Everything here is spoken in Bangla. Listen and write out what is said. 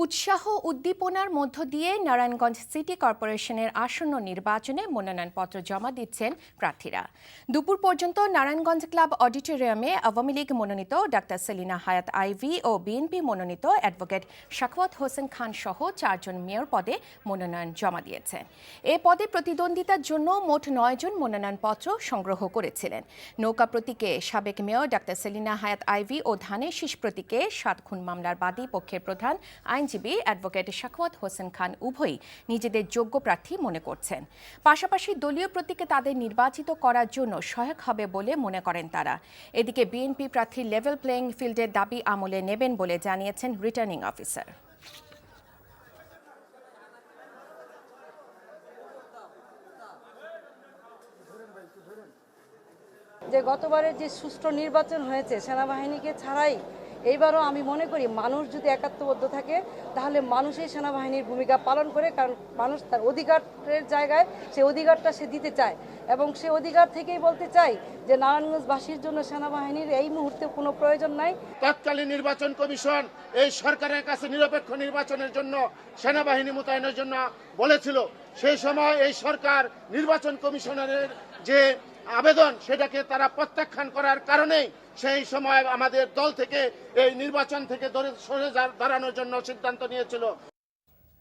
উৎসাহ উদ্দীপনার মধ্য দিয়ে নারায়ণগঞ্জ সিটি কর্পোরেশনের আসন্ন নির্বাচনে মনোনয়নপত্র জমা দিচ্ছেন প্রার্থীরা। দুপুর পর্যন্ত নারায়ণগঞ্জ ক্লাব অডিটোরিয়ামে আওয়ামী লীগ মনোনীত ডাক্তার সেলিনা হায়াত আইভী ও বিএনপি মনোনীত অ্যাডভোকেট সাখাওয়াত হোসেন খান সহ 4 জন মেয়র পদে মনোনয়ন জমা দিয়েছেন। এ পদে প্রতিদ্বন্দ্বিতার জন্য মোট 9 জন মনোনয়নপত্র সংগ্রহ করেছিলেন। নৌকা প্রতীকে সাবেক মেয়র ডাক্তার সেলিনা হায়াত আইভী ও ধানের শীষ প্রতীকে 7 খুন মামলার বাদী পক্ষের প্রধান আইনজীবী অ্যাডভোকেট সাখাওয়াত হোসেন খান উভয়ই নিজেদের যোগ্য প্রার্থী মনে করছেন। পাশাপাশি দলীয় প্রতীকে তাদের নির্বাচিত করার জন্য সহায়ক হবে বলে মনে করেন তারা। এদিকে বিএনপি প্রার্থী লেভেল প্লেইং ফিল্ডের দাবি আমলে নেবেন বলে জানিয়েছেন রিটার্নিং অফিসার। যে গতবারের যে সুষ্ঠু নির্বাচন হয়েছে সেনাবাহিনীকে ছাড়াই, এইবারও আমি মনে করি মানুষ যদি একাত্মবদ্ধ থাকে তাহলে মানুষই সেনাবাহিনীর ভূমিকা পালন করে, কারণ মানুষ তার অধিকারের জায়গায় সে অধিকারটা সে দিতে চায় এবং সে অধিকার থেকেই বলতে চাই যে নারায়ণগঞ্জবাসীর জন্য সেনাবাহিনীর এই মুহূর্তে কোনো প্রয়োজন নাই। তৎকালীন নির্বাচন কমিশন এই সরকারের কাছে নিরপেক্ষ নির্বাচনের জন্য সেনাবাহিনী মোতায়েনের জন্য বলেছিল। সেই সময় এই সরকার নির্বাচন কমিশনারের যে আবেদন সেটাকে তারা প্রত্যাখ্যান করার কারণেই সেই সময় আমাদের দল থেকে এই নির্বাচন থেকে সরে দাঁড়ানোর জন্য সিদ্ধান্ত নিয়েছিল।